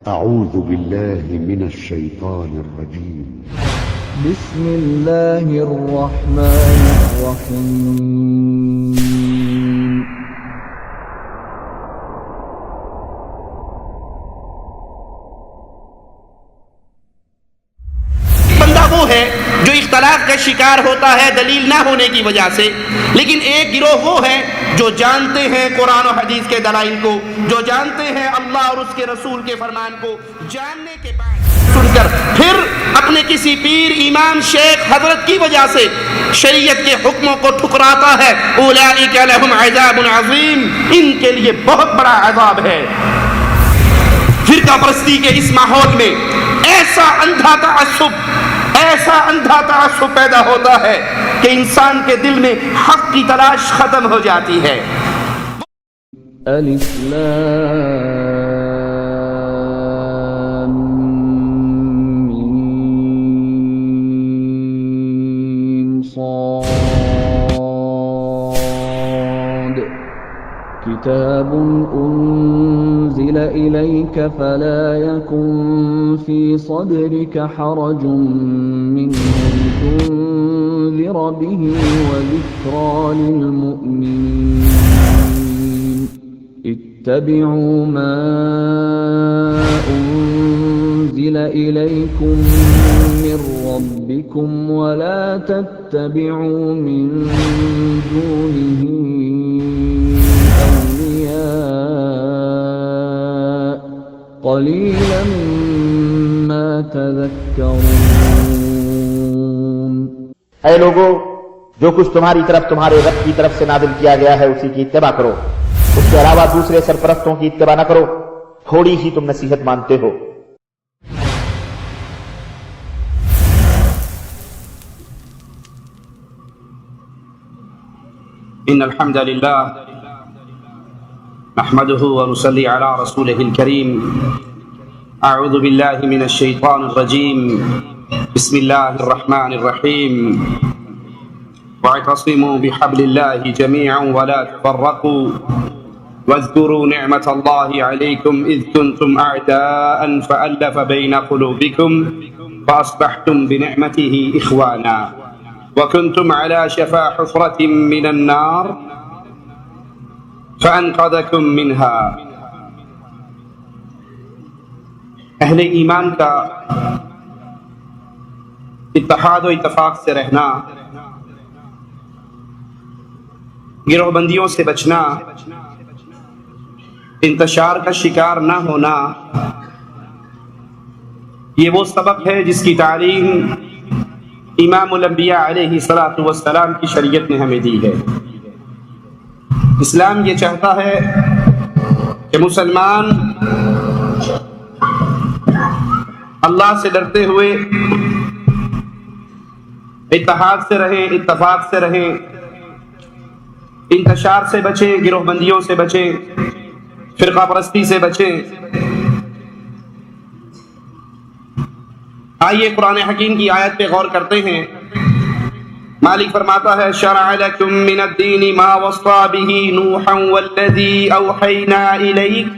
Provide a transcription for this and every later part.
أعوذ بالله من الشيطان الرجيم. بسم الله الرحمن الرحيم. بندہ وہ ہے جو اختلاف کا شکار ہوتا ہے دلیل نہ ہونے کی وجہ سے، لیکن ایک گروہ وہ ہے جو جانتے ہیں قرآن و حدیث کے دلائل کو، جو جانتے ہیں اللہ اور اس کے رسول کے فرمان کو، جاننے کے بعد سن کر پھر اپنے کسی پیر، امام، شیخ، حضرت کی وجہ سے شریعت کے حکموں کو ٹھکراتا ہے، اولئک لہم عذاب عظیم، ان کے لیے بہت بڑا عذاب ہے۔ فرقہ پرستی کے اس ماحول میں ایسا اندھا تعصب پیدا ہوتا ہے کہ انسان کے دل میں حق کی تلاش ختم ہو جاتی ہے۔ الف لام میم صاد كتاب أنزل إليك فلا يكن في صدرك حرج منه لتنذر به وذكرى للمؤمنين اتبعوا ما أنزل إليكم من ربكم ولا تتبعوا من دونه قلیلا ما تذکرون۔ اے لوگو، جو کچھ تمہاری طرف تمہارے رب کی طرف سے نازل کیا گیا ہے اسی کی اتباع کرو، اس کے علاوہ دوسرے سرپرستوں کی اتباع نہ کرو، تھوڑی ہی تم نصیحت مانتے ہو۔ ان الحمد للہ نحمده ونصلي على رسوله الكريم۔ اعوذ باللہ من الشیطان الرجیم، بسم اللہ الرحمن الرحیم۔ واعتصموا بحبل اللہ جميعا ولا تفرقوا واذكروا نعمة الله عليكم إذ كنتم أعداء فألف بين قلوبكم فأصبحتم بنعمته إخوانا وكنتم على شفا حفرة من النار فأنقذكم منها۔ اہل ایمان کا اتحاد و اتفاق سے رہنا، گروہ بندیوں سے بچنا، انتشار کا شکار نہ ہونا، یہ وہ سبق ہے جس کی تعلیم امام الانبیاء علیہ الصلاۃ والسلام کی شریعت نے ہمیں دی ہے۔ اسلام یہ چاہتا ہے کہ مسلمان اللہ سے ڈرتے ہوئے اتحاد سے رہیں، اتفاق سے رہیں، انتشار سے بچیں، گروہ بندیوں سے بچیں، فرقہ پرستی سے بچیں۔ آئیے قرآن حکیم کی آیت پہ غور کرتے ہیں۔ مالک فرماتا ہے شرع لکم من الدین ما وصى به نوحا والذی اوحینا الیک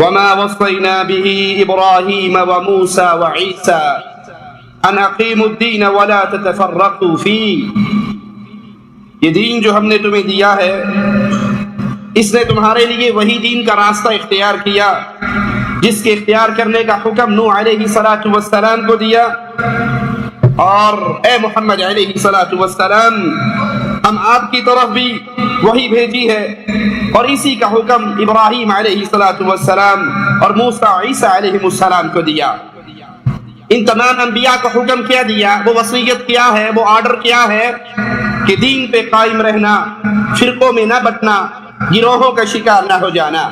وما وصینا به ابراہیم وموسى وعیسى ان اقیموا الدین ولا تتفرقوا فیہ۔ یہ دین جو ہم نے تمہیں دیا ہے، اس نے تمہارے لیے وہی دین کا راستہ اختیار کیا جس کے اختیار کرنے کا حکم نوح علیہ الصلاۃ والسلام کو دیا، اور اے محمد علیہ الصلاۃ والسلام ہم آپ کی طرف بھی وہی بھیجی ہے، اور اسی کا حکم ابراہیم علیہ الصلاۃ والسلام اور موسیٰ عیسیٰ علیہ السلام کو دیا۔ ان تمام انبیاء کو حکم کیا دیا، وہ وصیت کیا ہے، وہ آرڈر کیا ہے کہ دین پہ قائم رہنا، فرقوں میں نہ بٹنا، گروہوں کا شکار نہ ہو جانا۔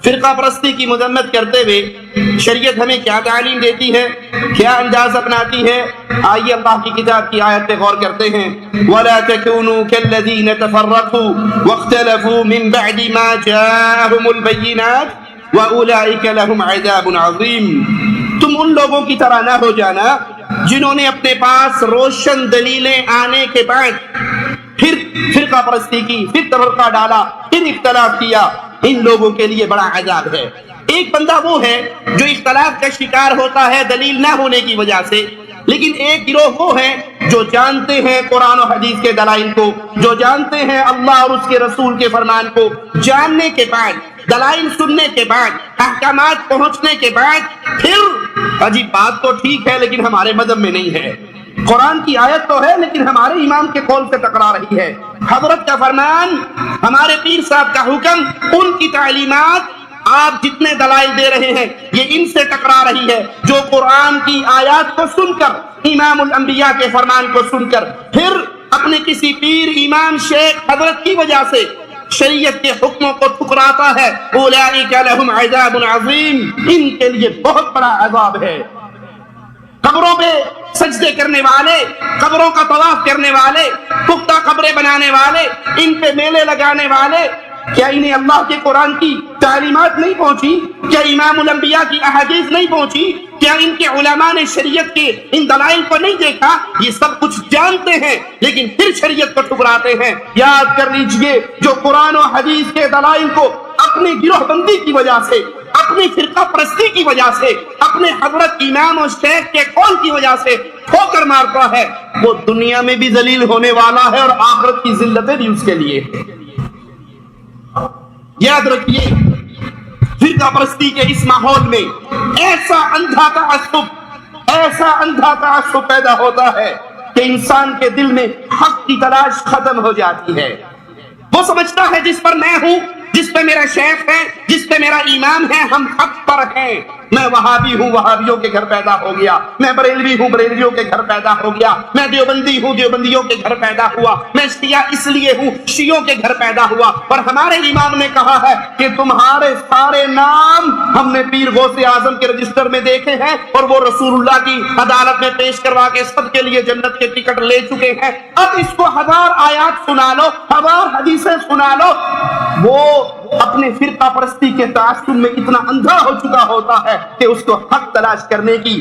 فرقہ پرستی کی مذمت کرتے ہوئے شریعت ہمیں کیا تعلیم دیتی ہے، کیا انداز اپناتی ہے؟ آئیے اللہ کی کتاب کی آیت پہ غور کرتے ہیں۔ وَلَا تَكُونُوا كَالَّذِينَ تَفَرَّقُوا وَاخْتَلَفُوا مِن بَعْدِ مَا جَاءَهُمُ الْبَيِّنَاتُ وَأُولَئِكَ لَهُمْ عَذَابٌ عَظِيمٌ۔ تم ان لوگوں کی طرح نہ ہو جانا جنہوں نے اپنے پاس روشن دلیلیں آنے کے بعد پھر فرقہ پرستی کی، پھر تفرقہ ڈالا، پھر اختلاف کیا، ان لوگوں کے لیے بڑا عذاب ہے، ایک بندہ وہ ہے جو اختلاف کا شکار ہوتا ہے دلیل نہ ہونے کی وجہ سے، لیکن ایک گروہ وہ ہے جو جانتے ہیں قرآن و حدیث کے دلائل کو، جو جانتے ہیں اللہ اور اس کے رسول کے فرمان کو، جاننے کے بعد، دلائل سننے کے بعد، احکامات پہنچنے کے بعد پھر عجیب بات تو ٹھیک ہے لیکن ہمارے مذہب میں نہیں ہے، قرآن کی آیت تو ہے لیکن ہمارے امام کے قول سے ٹکرا رہی ہے، حضرت کا فرمان، ہمارے پیر صاحب کا حکم، ان کی تعلیمات، آپ جتنے دلائل دے رہے ہیں یہ ان سے ٹکرا رہی ہے۔ جو قرآن کی آیات کو سن کر، امام الانبیاء کے فرمان کو سن کر، پھر اپنے کسی پیر، امام، شیخ، حضرت کی وجہ سے شریعت کے حکموں کو ٹھکراتا ہے، اولئک لہم عذاب عظیم، ان کے لیے بہت بڑا عذاب ہے۔ قبروں پہ سجدے کرنے والے، قبروں کا طواف کرنے والے، پختہ قبریں بنانے والے، ان پہ میلے لگانے والے، کیا انہیں اللہ کے قرآن کی تعلیمات نہیں پہنچی؟ کیا امام الانبیاء کی احادیث نہیں پہنچی؟ کیا ان کے علماء نے شریعت کے ان دلائل کو نہیں دیکھا؟ یہ سب کچھ جانتے ہیں لیکن پھر شریعت کو ٹھکراتے ہیں۔ یاد کر لیجئے، جو قرآن و حدیث کے دلائل کو اپنی گروہ بندی کی وجہ سے، اپنی فرقہ پرستی کی وجہ سے، اپنے حضرت امام و شیخ کے قول کی وجہ سے ٹھوکر مارتا ہے، وہ دنیا میں بھی ذلیل ہونے والا ہے اور آخرت کی ذلتیں بھی اس کے لیے۔ یاد رکھیے، فرقہ پرستی کے اس ماحول میں ایسا اندھا تعصب پیدا ہوتا ہے کہ انسان کے دل میں حق کی تلاش ختم ہو جاتی ہے۔ وہ سمجھتا ہے جس پر میں ہوں، جس پہ میرا شیخ ہے، جس پہ میرا امام ہے، ہم حق پر ہیں۔ میں وہابی ہوں، وہابیوں کے گھر پیدا ہو گیا، میں بریلوی ہوں، بریلویوں کے گھر پیدا ہو گیا، میں دیوبندی ہوں، دیوبندیوں کے گھر پیدا ہوا، میں شیعہ اس لیے ہوں، شیعوں کے گھر پیدا ہوا۔ اور ہمارے امام نے کہا ہے کہ تمہارے سارے نام ہم نے پیر غوث اعظم کے رجسٹر میں دیکھے ہیں اور وہ رسول اللہ کی عدالت میں پیش کروا کے سب کے لیے جنت کے ٹکٹ لے چکے ہیں۔ اب اس کو 1000 آیات سنا لو، 1000 حدیثیں سنا لو، وہ اپنے فرقہ پرستی کے تعصب میں اتنا اندھا ہو چکا ہوتا ہے کہ اس کو حق تلاش کرنے کی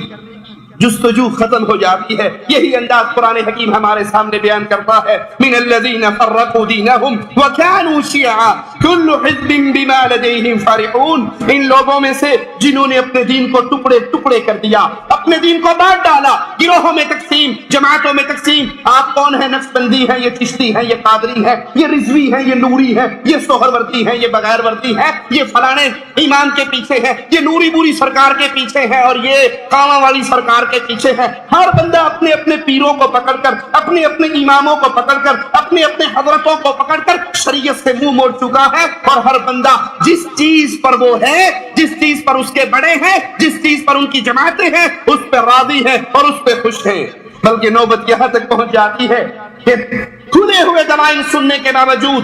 جستجو ختم ہو جاتی ہے۔ یہی انداز قرآن حکیم ہمارے سامنے بیان کرتا ہے، من الذین فرقوا دینہم وکانوا شیعا کل حزب بما لدیہم فرحون، ان لوگوں میں سے جنہوں نے اپنے دین کو ٹکڑے ٹکڑے کر دیا، اپنے دین کو بانٹ ڈالا، گروہوں میں تقسیم، جماعتوں میں تقسیم۔ آپ کون ہیں؟ نقشبندی ہیں، یہ چشتی ہیں، یہ قادری ہیں، یہ رضوی ہیں، یہ نوری ہیں، یہ سہروردی ہیں، یہ بغیر وردی ہیں، یہ فلانے امام کے پیچھے ہے، یہ نوری بوری سرکار کے پیچھے ہے، اور یہ کاواں والی سرکار کے پیچھے ہے۔ ہر بندہ اپنے اپنے پیروں کو پکڑ کر، اپنے اپنے اماموں کو پکڑ کر، اپنے اپنے حضرتوں کو پکڑ کر شریعت سے منہ موڑ چکا ہے، اور ہر بندہ جس چیز پر وہ ہے، جس چیز پر اس کے بڑے ہیں، جس چیز پر ان کی جماعتیں ہیں، اس پہ راضی ہے اور اس پہ خوش ہیں۔ بلکہ نوبت یہاں تک پہنچ جاتی ہے کہ کھلے ہوئے دلائل سننے کے باوجود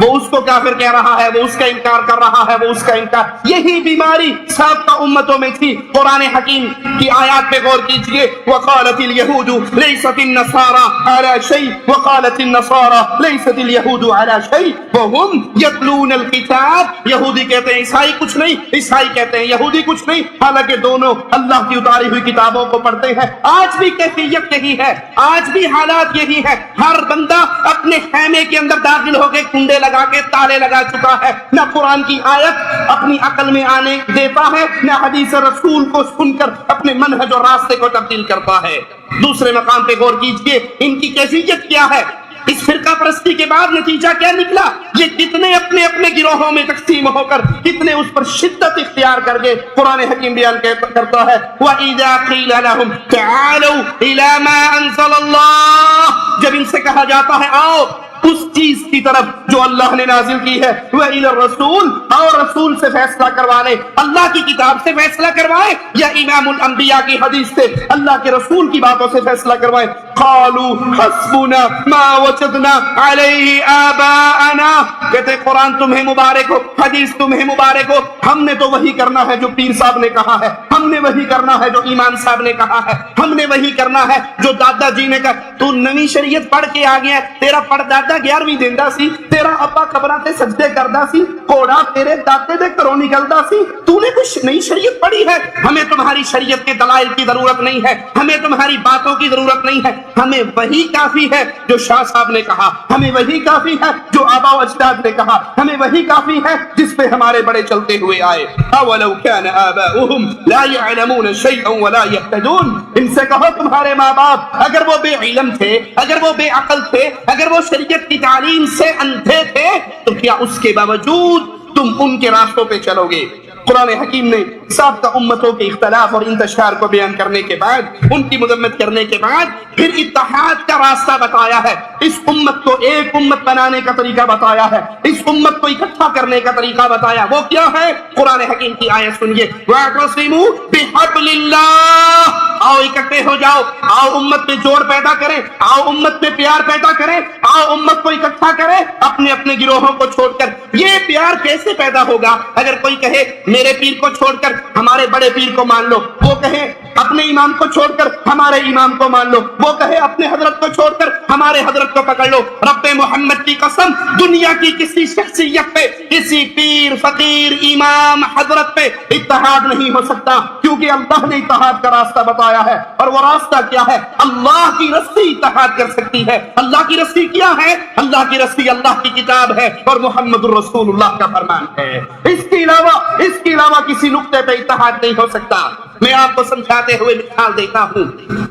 وہ اس کو کافر کہہ رہا ہے، وہ اس کا انکار کر رہا ہے، وہ اس کا انکار۔ یہی بیماری سابقہ امتوں میں تھی۔ قرآن حکیم کی آیات پہ غور کیجئے، وقالت اليهود ليست النصارى على شيء وقالت النصارى ليست اليهود على شيء وهم يتلون الكتاب، یہودی کہتے ہیں عیسائی کچھ نہیں، عیسائی کہتے ہیں یہودی کچھ نہیں، حالانکہ دونوں اللہ کی اتاری ہوئی کتابوں کو پڑھتے ہیں۔ آج بھی کیفیت یہی ہے، آج بھی حالات یہی ہے۔ ہر بندہ اپنے خیمے کے اندر داخل ہو کے کنڈے لگا کے تالے لگا چکا ہے، نہ قرآن کی آیت اپنی عقل میں آنے دیتا ہے، نہ حدیث رسول کو سن کر اپنے منہج اور راستے کو تبدیل کرتا ہے۔ دوسرے مقام پہ غور کیجئے، ان کی کیفیت کیا ہے؟ اس فرقہ پرستی کے بعد نتیجہ کیا نکلا؟ یہ کتنے اپنے اپنے گروہوں میں تقسیم ہو کر، کتنے اس پر شدت اختیار کر کے قرآن حکیم بیان کرتا ہے، وَإِذَا قِيلَ لَهُمْ تَعَالَوْا إِلَى مَا أَنزَلَ اللَّهُ، جب ان سے کہا جاتا ہے آؤ اس چیز کی طرف جو اللہ نے نازل کی ہے، وَإِلَى الرَّسُولِ، اور رسول سے فیصلہ کروانے، اللہ کی کتاب سے فیصلہ کروائے یا امام الانبیاء کی حدیث سے، اللہ کے رسول کی باتوں سے فیصلہ کروائے، قالوا حسبنا ما وجدنا علیہ آباءنا، کہتے قرآن تمہیں مبارک ہو، حدیث تمہیں مبارک ہو، ہم نے تو وہی کرنا ہے جو پیر صاحب نے کہا ہے، ہم نے وہی کرنا ہے جو امام صاحب نے کہا ہے، ہم نے وہی کرنا ہے جو دادا جی نے کہا۔ تو نئی شریعت پڑھ کے آ گیا، تیرا پڑدادا 11ویں دیندا سی، تیرا ابا قبراں تے سجدے کردا سی، کوڑا تیرے داتے دے گھروں نکلدا سی، تو نے کچھ نئی شریعت پڑھی ہے؟ ہمیں تمہاری شریعت کے دلائل کی ضرورت نہیں ہے، ہمیں تمہاری باتوں کی ضرورت نہیں ہے، ہمیں وہی کافی ہے جو شاہ صاحب نے کہا، ہمیں وہی کافی ہے جو آبا و اجداد نے کہا، ہمیں وہی کافی ہے جس پہ ہمارے بڑے چلتے ہوئے آئے۔ اولو کان آباؤہم لا يعلمون شیئا ولا یہتدون، ان سے کہو تمہارے ماں باپ اگر وہ بے علم تھے، اگر وہ بے عقل تھے، اگر وہ شریعت کی تعلیم سے اندھے تھے، تو کیا اس کے باوجود تم ان کے راستوں پہ چلو گے؟ قرآن حکیم نے سابقہ امتوں کے اختلاف اور انتشار کو بیان کرنے کے بعد، ان کی مذمت کرنے کے بعد پھر اتحاد کا راستہ بتایا ہے، اس امت کو ایک امت بنانے کا طریقہ بتایا ہے، اس امت کو اکٹھا کرنے کا طریقہ بتایا۔ وہ کیا ہے؟ قرآن حکیم کی آیت سنیے، وَاعْتَصِمُوا بِحَبْلِ اللَّهِ، آؤ اکٹھے ہو جاؤ، آؤ امت میں جوڑ پیدا کریں، آؤ امت میں پیار پیدا کریں، آؤ امت کو اکٹھا کریں اپنے اپنے گروہوں کو چھوڑ کر۔ یہ پیار کیسے پیدا ہوگا؟ اگر کوئی کہے میرے پیر کو چھوڑ کر ہمارے بڑے پیر کو مان لو، وہ کہے اپنے امام کو چھوڑ کر ہمارے امام کو مان لو، وہ کہے اپنے حضرت کو چھوڑ کر ہمارے حضرت کو پکڑ لو، رب محمد کی قسم دنیا کی کسی شخصیت پہ، کسی پیر فقیر امام حضرت پہ اتحاد نہیں ہو سکتا، کیونکہ اللہ نے اتحاد کا راستہ بتایا ہے، اور وہ راستہ کیا ہے؟ اللہ کی رسی اتحاد کر سکتی ہے۔ اللہ کی رسی کیا ہے؟ اللہ کی رسی اللہ کی کتاب ہے اور محمد الرسول اللہ کا فرمان ہے۔ اس کے علاوہ کسی نقطے پہ اتحاد نہیں ہو سکتا۔ میں آپ کو سمجھاتے ہوئے مثال دیتا ہوں،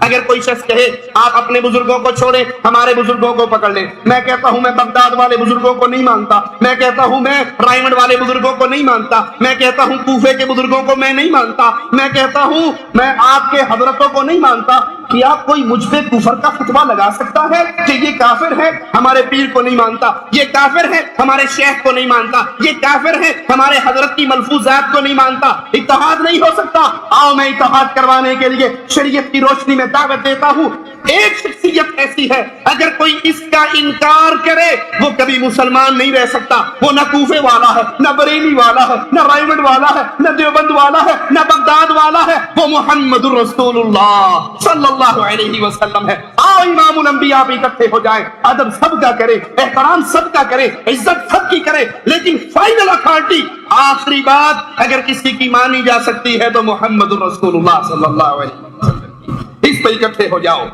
اگر کوئی شخص کہے آپ اپنے بزرگوں کو چھوڑیں ہمارے بزرگوں کو پکڑ لیں، میں کہتا ہوں میں بغداد والے بزرگوں کو نہیں مانتا، میں کہتا ہوں میں رائمنڈ والے بزرگوں کو نہیں مانتا، میں کہتا ہوں کوفے کے بزرگوں کو میں نہیں مانتا، میں کہتا ہوں میں آپ کے حضرتوں کو نہیں مانتا، کیا کوئی مجھ پہ کفر کا فتویٰ لگا سکتا ہے کہ یہ کافر ہے ہمارے پیر کو نہیں مانتا، یہ کافر ہے ہمارے شیخ کو نہیں مانتا، یہ کافر ہے ہمارے حضرت کی ملفوظات کو نہیں مانتا؟ اتحاد نہیں ہو سکتا۔ آؤ میں اتحاد کروانے کے لیے شریعت کی روشنی میں دعوت دیتا ہوں۔ ایک شخصیت ایسی ہے اگر کوئی اس کا انکار کرے وہ کبھی مسلمان نہیں رہ سکتا، وہ نہ کوفے والا ہے، نہ بریلی والا ہے، نہ رائمنڈ والا ہے، نہ دیوبند والا ہے، نہ بغداد والا ہے، وہ محمد الرسول اللہ صلی اللہ علیہ وسلم ہے۔ آؤ امام الانبیاء بھی اکٹھے ہو جائیں، ادب سب کا کرے، احترام سب کا کرے، عزت سب کی کرے، لیکن فائنل اتھارٹی، آخری بات اگر کسی کی مانی جا سکتی ہے تو محمد الرسول اللہ صلی اللہ علیہ وسلم، اس پہ اکٹھے ہو جاؤ۔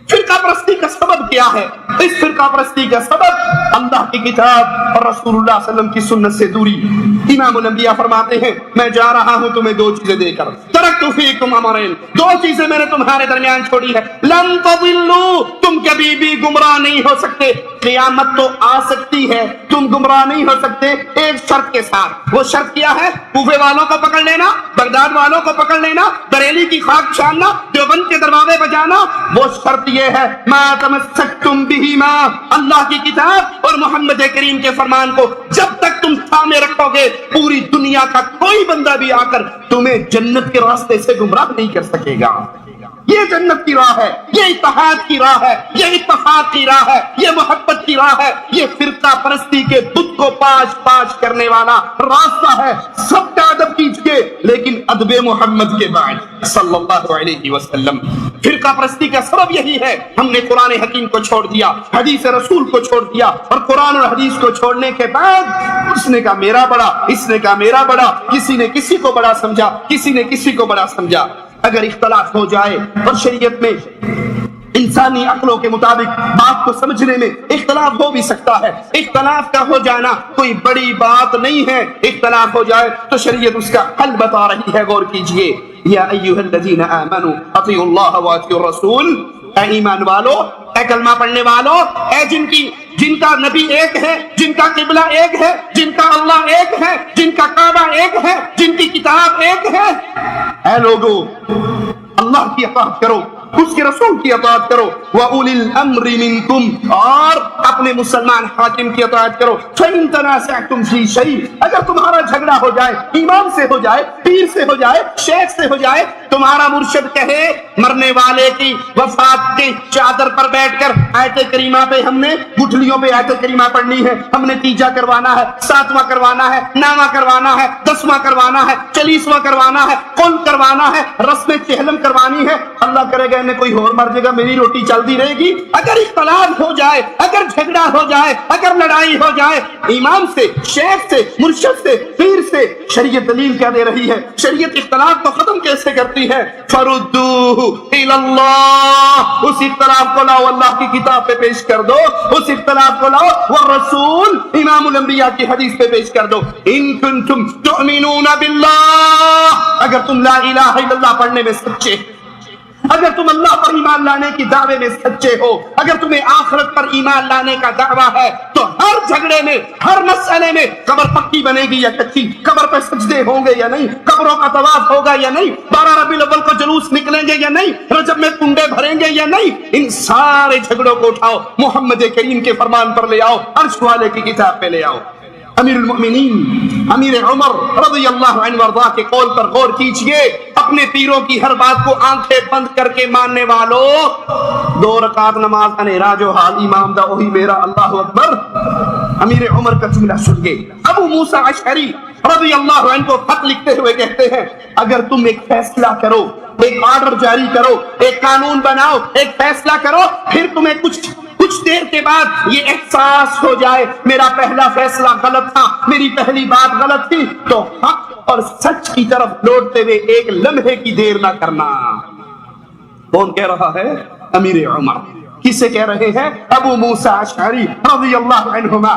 فرقہ پرستی کا سبب کیا ہے؟ اس فرقہ پرستی کا سبب اللہ کی کتاب اور رسول اللہ صلی اللہ علیہ وسلم کی سنت سے دوری۔ امام الانبیاء فرماتے ہیں میں جا رہا ہوں تمہیں دو چیزیں دے کر، ترکت فیکم امرین، دو چیزیں میں نے تمہارے درمیان چھوڑی ہے، لن تضلوا، تم کبھی بھی گمراہ نہیں ہو سکتے، قیامت تو آ سکتی ہے تم گمراہ نہیں ہو سکتے ایک شرط کے ساتھ۔ وہ شرط کیا ہے؟ کوفے والوں کو پکڑ لینا، بغداد والوں کو پکڑ لینا، بریلی کی خاک چھاننا، دیوبند کے دروازے بجانا۔ وہ شرط یہ ہے ما تمسکتم بہما، اللہ کی کتاب اور محمد کریم کے فرمان کو جب تک تم تھامے رکھو گے پوری دنیا کا کوئی بندہ بھی آ کر تمہیں جنت کے راستے سے گمراہ نہیں کر سکے گا۔ یہ جنت کی راہ ہے، یہ اتحاد کی راہ ہے، یہ اتفاق کی راہ ہے، یہ محبت کی راہ ہے، یہ فرقہ پرستی کے بت کو پاش پاش کرنے والا راستہ ہے۔ سب کا ادب کیجیے لیکن ادب محمد کے بعد صلی اللہ علیہ وسلم۔ فرقہ پرستی کا سبب یہی ہے، ہم نے قرآن حکیم کو چھوڑ دیا، حدیث رسول کو چھوڑ دیا، اور قرآن اور حدیث کو چھوڑنے کے بعد اس نے کہا میرا بڑا، اس نے کہا میرا بڑا، کسی نے کسی کو بڑا سمجھا، کسی نے کسی کو بڑا سمجھا۔ اگر اختلاف ہو جائے اور شریعت میں انسانی عقلوں کے مطابق بات کو سمجھنے میں اختلاف ہو بھی سکتا ہے، اختلاف کا ہو جانا کوئی بڑی بات نہیں ہے، اختلاف ہو جائے تو شریعت اس کا حل بتا رہی ہے، غور کیجئے۔ یا ایھا الذین آمنوا اطیعوا اللہ واطیعوا الرسول، اے ایمان والو، اے کلمہ پڑھنے والو، اے جن کا نبی ایک ہے، جن کا قبلہ ایک ہے، جن کا اللہ ایک ہے، جن کا کعبہ ایک ہے، جن کی کتاب ایک ہے، اے لوگو اللہ کی اطاعت کرو، اس کے رسول کی اطاعت کرو، وَأُولِي الْأَمْرِ مِنْكُمْ، اور اپنے مسلمان حاکم کی اطاعت کرو۔ فَإِن تَنَازَعْتُمْ فِي شَيْءٍ، اگر تمہارا جھگڑا ہو جائے، امام سے ہو جائے، پیر سے ہو جائے، شیخ سے ہو جائے، تمہارا مرشد کہے مرنے والے کی وفات کی چادر پر بیٹھ کر آیت کریمہ پہ ہم نے گٹھلیوں پہ آیت کریمہ پڑھنی ہے، ہم نے تیجا کروانا ہے، 7واں کروانا ہے، 9واں کروانا ہے، 10واں کروانا ہے، 40واں کروانا ہے، قل کروانا ہے، رسم چہلم کروانی ہے، اللہ کرے گا انہیں کوئی اور مر جائے گا، میری روٹی چلتی رہے گی۔ اگر اختلاف ہو جائے، اگر جھگڑا ہو جائے، اگر لڑائی ہو جائے، امام سے، شیخ سے، مرشد سے، پیر سے، شریعت دلیل کیا دے رہی ہے؟ شریعت اختلاف کو ختم کیسے کرتی ہے؟ فردوہ الی اللہ، اس اختلاف کو لاؤ اللہ کی کتاب پہ پیش کر دو، اس اختلاف کو لاؤ والرسول امام الانبیاء کی حدیث پہ پیش کر دو۔ ان کنتم تؤمنون باللہ، اگر تم لا الہ الا اللہ پڑھنے میں سچے، اگر تم اللہ پر ایمان لانے کی دعوے میں سچے ہو، اگر تمہیں آخرت پر ایمان لانے کا دعویٰ ہے، تو ہر جھگڑے میں، ہر مسئلے میں قبر پکی بنے گی یا کچی، قبر پہ سجدے ہوں گے یا نہیں، قبروں کا طواف ہوگا یا نہیں، 12 ربیع الاول کو جلوس نکلیں گے یا نہیں، رجب میں کنڈے بھریں گے یا نہیں، ان سارے جھگڑوں کو اٹھاؤ، محمد کریم کے فرمان پر لے آؤ، عرش والے کی کتاب پہ لے آؤ۔ امیر المؤمنین امیر عمر رضی اللہ عنہ وارضا کے قول پر غور کیجئے، اپنے پیروں کی ہر بات کو آنکھیں بند کر کے ماننے والوں، 2 رکعت نماز انیرا جو حال امام دا وہی میرا، اللہ اکبر۔ امیر عمر کا جملہ سنیے، ابو موسیٰ اشعری رضی اللہ عنہ کو خط لکھتے ہوئے کہتے ہیں، اگر تم ایک فیصلہ کرو، ایک آرڈر جاری کرو، ایک قانون بناؤ، ایک فیصلہ کرو، پھر تمہیں کچھ دیر کے بعد یہ احساس ہو جائے میرا پہلا فیصلہ غلط تھا، میری پہلی بات غلط تھی، تو حق اور سچ کی طرف لوٹتے ہوئے ایک لمحے کی دیر نہ کرنا۔ کون کہہ رہا ہے؟ امیر عمر۔ کسے کہہ رہے ہیں؟ ابو موسیٰ اشعری رضی اللہ عنہما۔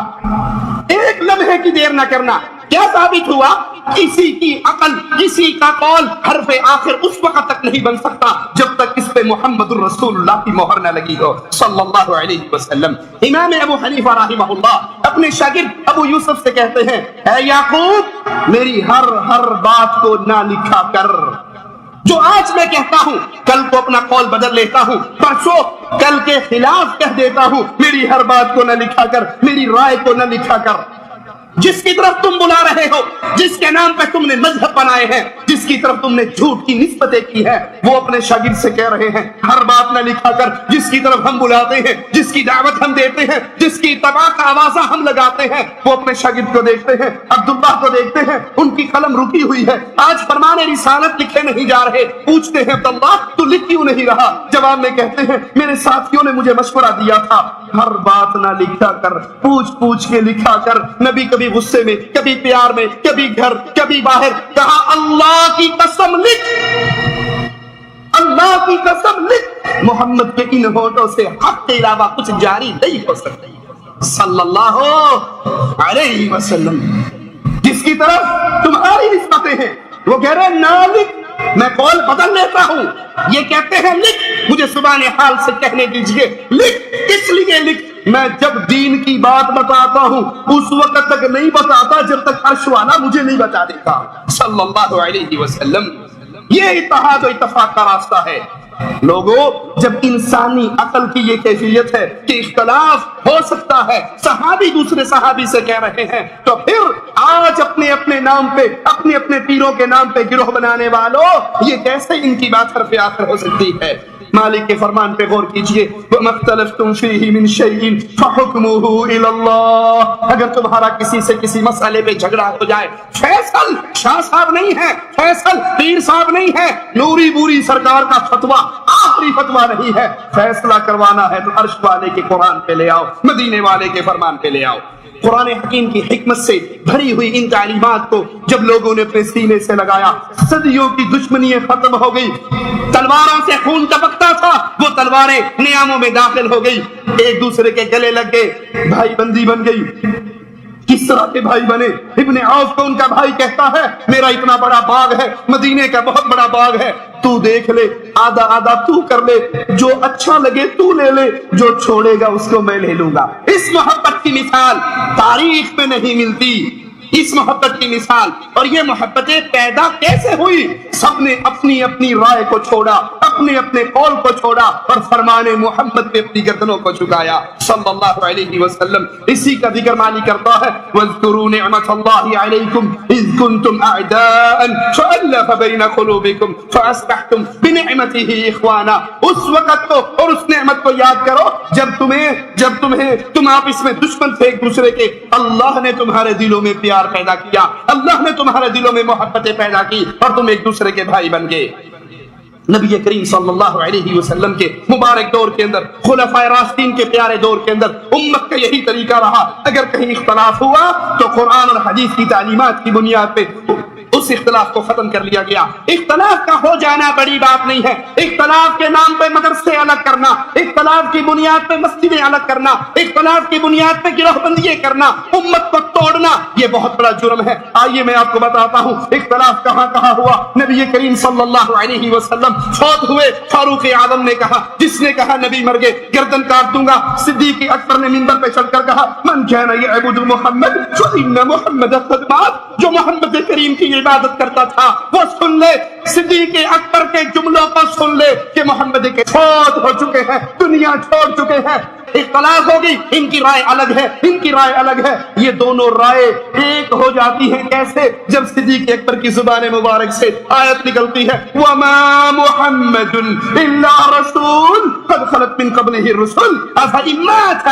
ایک لمحے کی دیر نہ کرنا۔ کیا ثابت ہوا؟ کسی کی عقل، کسی کا قول حرف آخر اس وقت تک نہیں بن سکتا جب تک اس پہ محمد الرسول اللہ کی مہر نہ لگی ہو صلی اللہ علیہ وسلم۔ امام ابو حنیفہ رحمہ اللہ اپنے شاگرد ابو یوسف سے کہتے ہیں، اے یعقوب، میری ہر بات کو نہ لکھا کر، جو آج میں کہتا ہوں کل کو اپنا قول بدل لیتا ہوں، پرسوں کل کے خلاف کہہ دیتا ہوں، میری ہر بات کو نہ لکھا کر، میری رائے کو نہ لکھا کر۔ جس کی طرف تم بلا رہے ہو، جس کے نام پہ تم نے مذہب بنائے ہیں، جس کی طرف تم نے جھوٹ کی نسبتیں کی ہیں، وہ اپنے شاگرد سے کہہ رہے ہیں ہر بات نہ لکھا کر، جس کی طرف ہم بلاتے ہیں، جس کی دعوت ہم دیتے ہیں، جس کی اتباع کا آوازہ ہم لگاتے ہیں، وہ اپنے شاگرد کو دیکھتے ہیں، عبداللہ کو دیکھتے ہیں، ان کی قلم رکی ہوئی ہے، آج فرمان رسالت لکھے نہیں جا رہے، پوچھتے ہیں عبداللہ تو لکھ کیوں نہیں رہا؟ جواب میں کہتے ہیں میرے ساتھیوں نے مجھے مشورہ دیا تھا، ہر بات نہ لکھا کر، پوچھ کے لکھا کر۔ نبی کبھی غصے میں، کبھی پیار میں، کبھی گھر، کبھی باہر، کہا اللہ کی قسم لکھ، اللہ کی قسم لکھ، محمد کے ان ہونٹوں سے حق کے علاوہ کچھ جاری نہیں ہو سکتا صلی اللہ علیہ وسلم۔ جس کی طرف تمہاری نسبتیں ہیں وہ کہہ رہے نہ لکھ، میں قول بدل لیتا ہوں، یہ کہتے ہیں لکھ، مجھے زبان حال سے کہنے دیجئے لکھ۔ کس لیے لکھ؟ میں جب دین کی بات بتاتا ہوں اس وقت تک نہیں بتاتا جب تک عرش والا مجھے نہیں بتا دیتا صلی اللہ علیہ وسلم۔ یہ اتحاد و اتفاق کا راستہ ہے۔ لوگوں، جب انسانی عقل کی یہ کیفیت ہے کہ اختلاف ہو سکتا ہے، صحابی دوسرے صحابی سے کہہ رہے ہیں، تو پھر آج اپنے نام پہ، اپنے پیروں کے نام پہ گروہ بنانے والوں، یہ کیسے ان کی بات حرف آخر ہو سکتی ہے؟ مالک کے فرمان پہ غور کیجئے، وَمَا اخْتَلَفْتُمْ فِيهِ مِنْ شَيْءٍ فَحُكْمُهُ إِلَى اللَّهِ۔ اگر تمہارا کسی سے کسی مسئلے پہ جھگڑا ہو جائے، فیصل شاہ صاحب نہیں ہے، فیصل پیر صاحب نہیں ہے، نوری بوری سرکار کا فتویٰ آخری فتویٰ نہیں ہے، فیصلہ کروانا ہے تو عرش والے کے قرآن پہ لے آؤ، مدینے والے کے فرمان پہ لے آؤ۔ قرآن حکیم کی حکمت سے بھری ہوئی ان تعلیمات کو جب لوگوں نے اپنے سینے سے لگایا، صدیوں کی دشمنیاں ختم ہو گئی، تلواروں سے خون ٹپکتا تھا، وہ تلواریں نیاموں میں داخل ہو گئی، ایک دوسرے کے گلے لگ گئے، بھائی بندی بن گئی۔ کس طرح کے بھائی بنے؟ ابن عوف کو ان کا بھائی کہتا ہے میرا اتنا بڑا باغ ہے، مدینے کا بہت بڑا باغ ہے، تو دیکھ لے، آدھا آدھا تو کر لے، جو اچھا لگے تو لے لے، جو چھوڑے گا اس کو میں لے لوں گا۔ اس محبت کی مثال تاریخ میں نہیں ملتی، اس محبت کی مثال۔ اور یہ محبتیں پیدا کیسے ہوئی؟ سب نے اپنی اپنی رائے کو چھوڑا، اپنے اپنے قول کو چھوڑا اور فرمان محمد پہ اپنی گردنوں کو جھکایا صلی اللہ علیہ وسلم. اسی کا ذکر معنی کرتا ہے وَاذْكُرُوا نِعْمَةَ اللَّهِ عَلَيْكُمْ إِذْ كُنْتُمْ أَعْدَاءً فَأَلَّفَ بَيْنَ قُلُوبِكُمْ فَأَصْبَحْتُمْ بِنِعْمَتِهِ إِخْوَانًا. اس وقت کو اور اس نعمت کو یاد کرو جب تم آپس میں دشمن تھے ایک دوسرے کے, اللہ نے تمہارے دلوں میں پیار پیدا کیا, اللہ نے تمہارے دلوں میں محبتیں پیدا کی اور تم ایک دوسرے کے بھائی بن گئے. نبی کریم صلی اللہ علیہ وسلم کے مبارک دور کے اندر, خلفائے راشدین کے پیارے دور کے اندر امت کا یہی طریقہ رہا. اگر کہیں اختلاف ہوا تو قرآن اور حدیث کی تعلیمات کی بنیاد پہ اس اختلاف کو ختم کر لیا گیا. اختلاف کا ہو جانا بڑی بات نہیں ہے. اختلاف کے نام پہ مدرسے الگ کرنا, اختلاف کی بنیاد پہ مسجدیں الگ کرنا, اختلاف کی بنیاد پہ گروہ بندیاں کرنا, امت کو توڑنا, یہ بہت بڑا جرم ہے. آئیے میں آپ کو بتاتا ہوں اختلاف کہاں کہاں ہوا. نبی کریم صلی اللہ علیہ وسلم فوت ہوئے, فاروق اعظم نے کہا, جس نے کہا نبی مر گئے گردن کاٹ دوں گا. صدیق اکبر نے منبر پہ چڑھ کر کہا من کان یعبد محمد فإن محمد قد مات. جو محمد کریم کی عبادت کرتا تھا وہ سن لے, صدیق اکبر کے جملوں کو سن لے کہ محمد کے فوت ہو چکے ہیں, دنیا چھوڑ چکے ہیں. اختلاف ہوگی, ان کی رائے الگ ہے, ان کی رائے الگ ہے. یہ دونوں رائے ایک ہو جاتی ہیں کیسے؟ جب صدیق اکبر کی زبان مبارک سے آیت نکلتی ہے وَمَا مُحَمَّدٌ إِلَّا رَسُولٌ قَدْ خَلَتْ مِن قَبْلِهِ الرُّسُلُ أَفَإِن مَاتَ.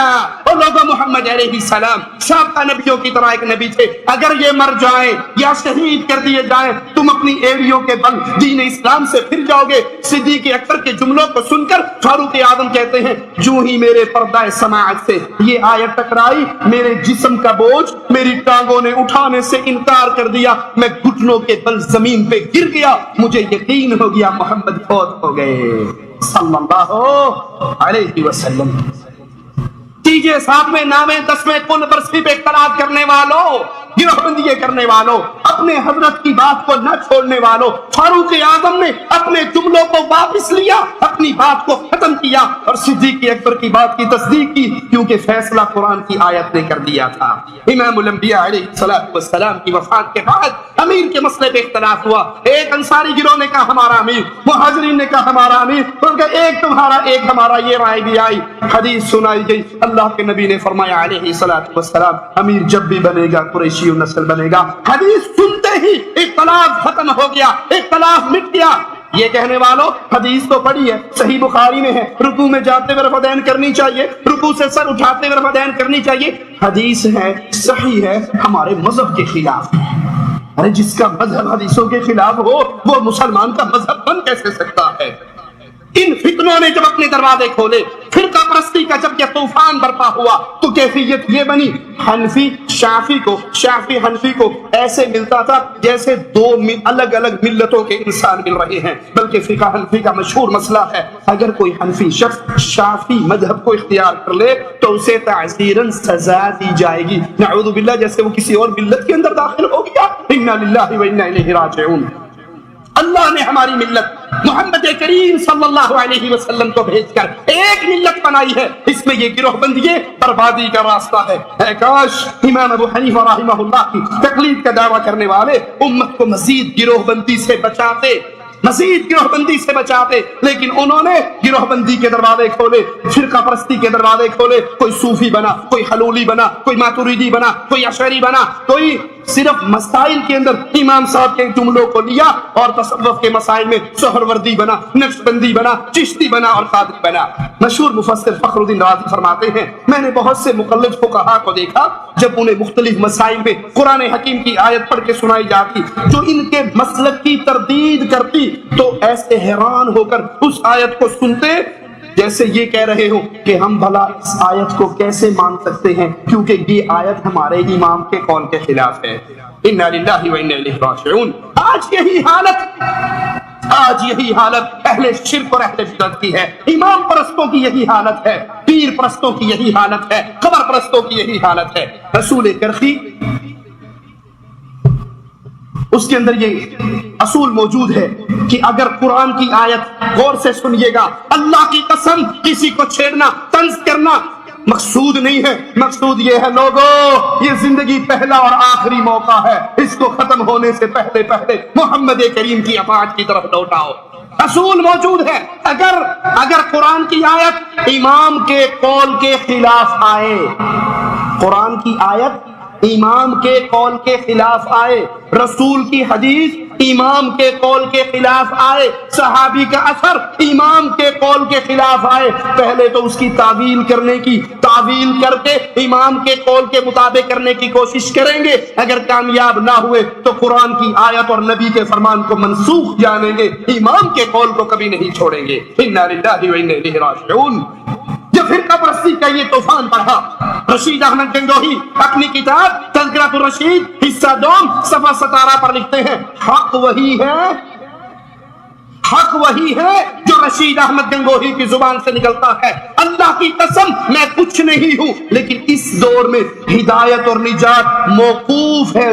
اور لوگوں محمد علیہ السلام سابقہ نبیوں کی طرح ایک نبی تھے, اگر یہ مر جائیں یا شہید کر دیے جائیں تم اپنی ایڑیوں کے بل دین اسلام سے پھر جاؤ گے. صدیق اکبر کے جملوں کو سن کر فاروق اعظم کہتے ہیں جو ہی میرے پردہ سماعت سے یہ آیت ٹکرائی, میرے جسم کا بوجھ میری ٹانگوں نے اٹھانے سے انکار کر دیا, میں گھٹنوں کے بل زمین پہ گر گیا, مجھے یقین ہو گیا محمد فوت ہو گئے صلی اللہ علیہ وسلم. تیجے ساتویں نامے 10ویں کل برسی پہ اختلاف کرنے والوں, گروہ بندی کرنے والوں, اپنے حضرت کی بات کو نہ چھوڑنے والوں, فاروق اعظم نے اپنے جملوں کو واپس لیا, اپنی بات کو ختم کیا اور صدیق اکبر کی بات کی تصدیق کی, کیونکہ فیصلہ قرآن کی آیت نے کر دیا تھا. امام الانبیاء علیہ السلام کی وفات کے بعد امیر کے مسئلے پہ اختلاف ہوا. ایک انصاری گروہ نے کہا ہمارا امیر, مہاجرین نے کہا ہمارا امیر, ان کا ایک تمہارا ایک ہمارا, یہ رائے بھی آئی. حدیث سنائی گئی, اللہ کے نبی نے فرمایا علیہ السلام امیر جب بھی بنے گا قریشی نسل بنے گا. حدیث سنتے ہی اختلاف ختم ہو گیا, اختلاف مٹ گیا. یہ کہنے والوں حدیث تو پڑھی ہے, صحیح بخاری میں ہے, رکوع میں جاتے ہوئے رفع دین کرنی چاہیے, رکوع سے سر اٹھاتے ہوئے رفع دین کرنی چاہیے. حدیث ہے, صحیح ہے, ہمارے مذہب کے خلاف ہے. ارے جس کا مذہب حدیثوں کے خلاف ہو وہ مسلمان کا مذہب بن کیسے سکتا ہے؟ ان فتنوں نے جب اپنے دروازے کھولے, فرقہ پرستی کا جب یہ طوفان برپا ہوا تو کیفیت یہ بنی, حنفی شافعی حنفی کو ایسے ملتا تھا جیسے دو الگ الگ ملتوں کے انسان مل رہے ہیں. بلکہ فقہ حنفی کا مشہور مسئلہ ہے, اگر کوئی حنفی شخص شافعی مذہب کو اختیار کر لے تو اسے تعزیراً سزا دی جائے گی, نعوذ باللہ, جیسے وہ کسی اور ملت کے اندر داخل ہو گیا. انا للہ و انا الیہ راجعون. اللہ نے ہماری ملت محمد کریم صلی اللہ علیہ وسلم کو بھیج کر ایک ملت بنائی ہے, اس میں یہ گروہ بندی بربادی کا راستہ ہے. اے کاش امام ابو حنیفہ رحمہ اللہ کی تقلید کا دعویٰ کرنے والے امت کو مزید گروہ بندی سے بچاتے, لیکن انہوں نے گروہ بندی کے دروازے کھولے, فرقہ پرستی کے دروازے کھولے. کوئی صوفی بنا, کوئی حلولی بنا, کوئی ماتوریدی بنا, کوئی اشعری بنا, کوئی صرف مسائل کے اندر امام صاحب کے جملوں کو لیا اور تصوف کے مسائل میں سہروردی بنا, نقشبندی بنا, چشتی بنا اور قادری بنا. مشہور مفسر فخر الدین رازی فرماتے ہیں میں نے بہت سے مقلد فقہا کو دیکھا جب انہیں مختلف مسائل میں قرآن حکیم کی آیت پڑھ کے سنائی جاتی جو ان کے مسلک کی تردید کرتی تو ایسے حیران ہو کر اس آیت کو سنتے جیسے یہ کہہ رہے ہو کہ ہم بھلا اس آیت کو کیسے مان سکتے ہیں کیونکہ یہ آیت ہمارے امام کے قول کے خلاف ہے. انا للہ و انا الیہ راجعون. آج یہی حالت اہل شرک اور اہل بدعت کی ہے, امام پرستوں کی یہی حالت ہے, پیر پرستوں کی یہی حالت ہے, قبر پرستوں کی یہی حالت ہے. رسول کرخی اس کے اندر یہ اصول موجود ہے کہ اگر قرآن کی آیت غور سے سنیے گا, اللہ کی قسم کسی کو چھیڑنا, طنز کرنا, مقصود نہیں ہے، مقصود یہ ہے لوگوں یہ زندگی پہلا اور آخری موقع ہے، اس کو ختم ہونے سے پہلے پہلے محمد کریم کی اطاعت کی طرف لوٹاؤ۔ اصول موجود ہے، اگر قرآن کی آیت امام کے قول کے خلاف آئے، قرآن کی آیت امام کے قول کے خلاف آئے، رسول کی حدیث امام کے قول کے خلاف آئے، صحابی کا اثر امام کے قول کے خلاف آئے، پہلے تو اس کی تعویل کر کے امام کے قول کے مطابق کرنے کی کوشش کریں گے، اگر کامیاب نہ ہوئے تو قرآن کی آیت اور نبی کے فرمان کو منسوخ جانیں گے، امام کے قول کو کبھی نہیں چھوڑیں گے۔ انا للہ و انا الیہ راجعون۔ جب فرقہ پرستی کا یہ طوفان بڑھا، رشید احمد گنگوہی اپنی کتاب تذکرۃ الرشید حصہ 2 صفحہ 17 پر لکھتے ہیں، حق وہی ہے جو رشید احمد گنگوہی کی زبان سے نکلتا ہے، اللہ کی قسم میں کچھ نہیں ہوں، لیکن اس دور میں ہدایت اور نجات موقوف ہے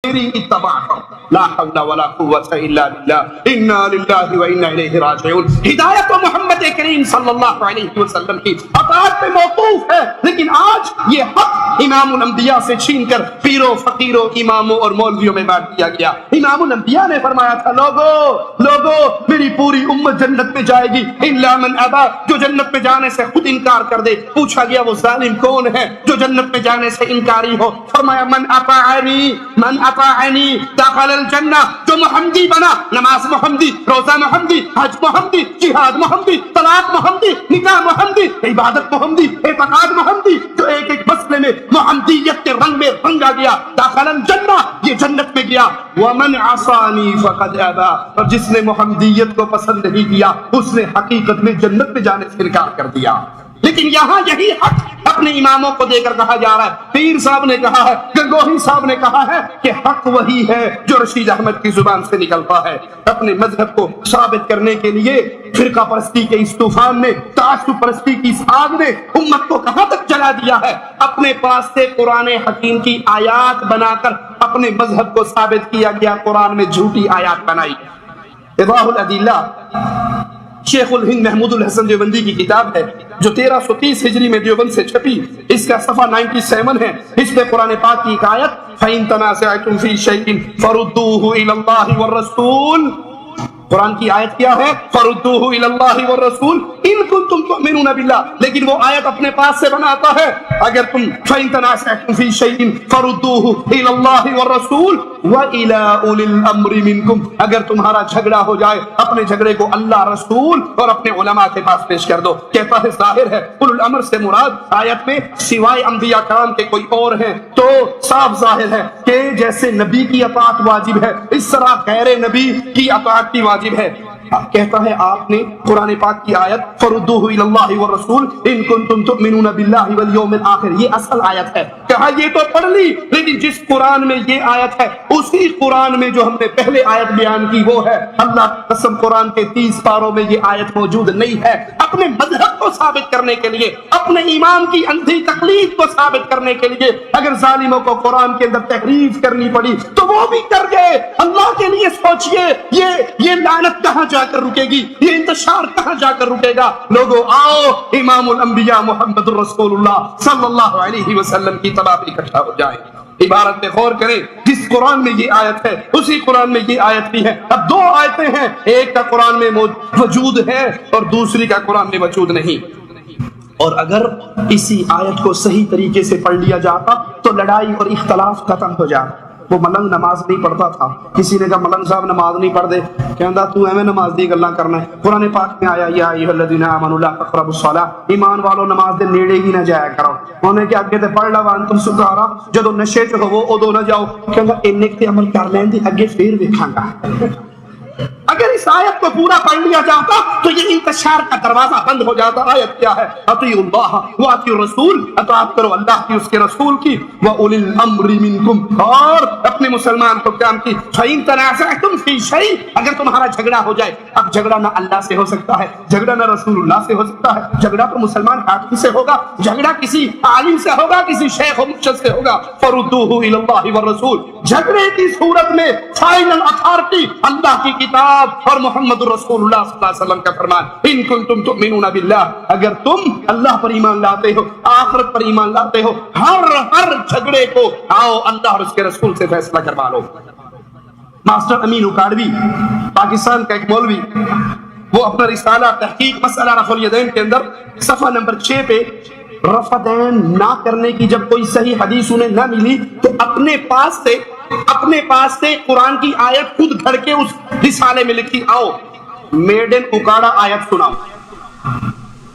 میری اتباع پر۔ لا حول ولا قوة الا باللہ، انا للہ و انا الیہ راجعون۔ ہدایت تو محمد کریم صلی اللہ علیہ وسلم کی اطاعت پہ موقوف ہے، لیکن آج یہ حق امام الانبیاء سے چھین کر پیروں فقیروں اماموں اور مولویوں میں بانٹ دیا گیا۔ امام الانبیاء نے فرمایا تھا لوگو میری پوری امت جنت میں جائے گی الا من ابا، جو جنت میں جانے سے خود انکار کر دے۔ پوچھا گیا وہ ظالم کون ہے جو جنت میں جانے سے انکاری ہو؟ فرمایا من اطاعنی دخل الجنہ، جو محمدی بنا، نماز محمدی، روزہ محمدی، حج محمدی، جہاد محمدی، طلاق محمدی، نکاح محمدی، عبادت محمدی، اعتقاد محمدی، جو ایک ایک مسئلے میں محمدیت کے رنگ میں رنگا گیا، دخل الجنہ، یہ جنت میں گیا۔ ومن عصانی فقد ابا، اور جس نے محمدیت کو پسند نہیں کیا اس نے حقیقت میں جنت میں جانے سے انکار کر دیا۔ لیکن یہاں یہی حق اپنے اماموں کو دے کر کہا جا رہا ہے، پیر صاحب نے کہا ہے، گنگوہی صاحب نے کہا ہے کہ حق وہی ہے جو رشید احمد کی زبان سے نکلتا ہے۔ اپنے مذہب کو ثابت کرنے کے لیے فرقہ پرستی کے اس طوفان نے، تعصب پرستی کی اس آگ نے امت کو کہاں تک جلا دیا ہے؟ اپنے پاس سے قرآن حکیم کی آیات بنا کر اپنے مذہب کو ثابت کیا گیا، قرآن میں جھوٹی آیات بنائی۔ ایضاح الادلہ شیخ الہند محمود الحسن دیوبندی کی کتاب ہے جو 1330 ہجری میں دیوبند سے چھپی، اس کا صفحہ 97 ہے۔ اس میں قرآن پاک کی ایک آیت فَإِن تَنَازَعْتُمْ فِي شَيْءٍ فَرُدُّوهُ إِلَى اللَّهِ وَالرَّسُولِ، قرآن کی آیت کیا ہے؟ فَرُدُّوهُ إِلَى اللَّهِ وَالرَّسُولِ إِن كُنتُمْ تُؤْمِنُونَ بِاللَّهِ، لیکن وہ آیت اپنے پاس سے بناتا ہے اگر تم فَإِن تَنَازَعْتُمْ فِي شَيْءٍ فَرُدُّوهُ إِلَى اللَّهِ وَالرَّسُولِ وَإِلَى أُولِي الْأَمْرِ مِنْكُمْ، اگر تمہارا جھگڑا ہو جائے اپنے جھگڑے کو اللہ، رسول اور اپنے علماء کے پاس پیش کر دو۔ کہتا ہے ظاہر ہے اولو الامر سے مراد آیت میں سوائے انبیاء کرام کے کوئی اور ہیں، تو صاف ظاہر ہے کہ جیسے نبی کی اطاعت واجب ہے اس طرح غیر نبی کی اطاعت بھی واجب ہے۔ کہتا ہے آپ نے قرآن پاک کی آیت فردوہ الی اللہ والرسول ان کنتم تؤمنون باللہ والیوم الآخر، یہ اصل آیت ہے۔ کہا یہ تو پڑھ لی، لیکن جس قرآن میں یہ آیت ہے اسی قرآن میں جو ہم نے پہلے آیت بیان کی وہ ہے۔ اللہ کی قسم قرآن کے 30 پاروں میں یہ آیت موجود نہیں ہے۔ اپنے مذہب کو ثابت کرنے کے لیے، اپنے امام کی اندھی تقلید کو ثابت کرنے کے لیے اگر ظالموں کو قرآن کے اندر تحریف کرنی پڑی تو وہ بھی کر گئے۔ اللہ کے لیے سوچئے یہ لعنت کہاں جا کر رکے گی، یہ انتشار کہاں جا کر رکے گا؟ لوگوں آؤ امام الانبیاء محمد الرسول اللہ صلی اللہ علیہ وسلم کی طرح اکٹھا ہو جائیں۔ عبارت پہ غور کریں، جس قرآن میں یہ آیت ہے اسی قرآن میں یہ آیت بھی ہے۔ اب دو آیتیں ہیں، ایک کا قرآن میں وجود ہے اور دوسری کا قرآن میں وجود نہیں۔ اور اگر اسی آیت کو صحیح طریقے سے پڑھ لیا جاتا تو لڑائی اور اختلاف ختم ہو جاتا۔ وہ ملنگ نماز نہیں پڑھتا تھا، کسی نے کہا ملنگ صاحب نماز نہیں پڑھ دے، کہندا تو ایویں نماز دی گلاں کرنا ہے۔ قرآن پاک میں آیا یا ایھا الذین آمنوا لا تقربوا الصلاۃ، ایمان والو نماز دے نیڑے ہی نہ جایا کرو۔ انہوں نے کہ اگے تے پڑھ لا وانتم سکارا، جدوں نشے چ ہوو اودوں نہ جاؤ۔ کہندا اننے تے عمل کر لین دی اگے پھر ویکھاں گا۔ اگر اس آیت کو پورا پڑھ لیا جاتا تو یہ انتشار کا دروازہ بند ہو جاتا۔ آیت کیا ہے؟ اطیعوا اللہ واطیعوا الرسول، اطاعت کرو اللہ کی، اس کے رسول کی، واولی الامر منکم، اور اپنے مسلمان حکام کی۔ فإن تنازعتم فی شیء، اگر تمہارا جھگڑا ہو جائے، اب جھگڑا نہ اللہ سے ہو سکتا ہے، جھگڑا نہ رسول اللہ سے ہو سکتا ہے، جھگڑا تو مسلمان حاکم سے ہوگا، جھگڑا کسی عالم سے ہوگا، کسی شیخ و مرشد سے ہوگا۔ فردوہ الی اللہ والرسول، جھگڑے کی صورت میں فائنل اتھارٹی اللہ کی کتاب بات اور محمد رسول اللہ صلی اللہ علیہ وسلم کا فرمان ان کنتم تؤمنون باللہ، اگر تم اللہ پر ایمان لاتے ہو، آخرت پر ایمان لاتے ہو، ہر جھگڑے کو آؤ اللہ اور اس کے رسول سے فیصلہ کروا لو۔ ماسٹر امین اکاڑوی پاکستان کا ایک مولوی، وہ اپنا رسالہ تحقیق مسئلہ رفع الیدین کے اندر صفحہ نمبر 6 پہ رفع دین نہ کرنے کی جب کوئی صحیح حدیث انہیں نہ ملی تو اپنے پاس سے قرآن کی آیت خود گھڑ کے اس رسالے میں لکھی۔ آؤ میڈ ان اکاڑا آیت سناؤ۔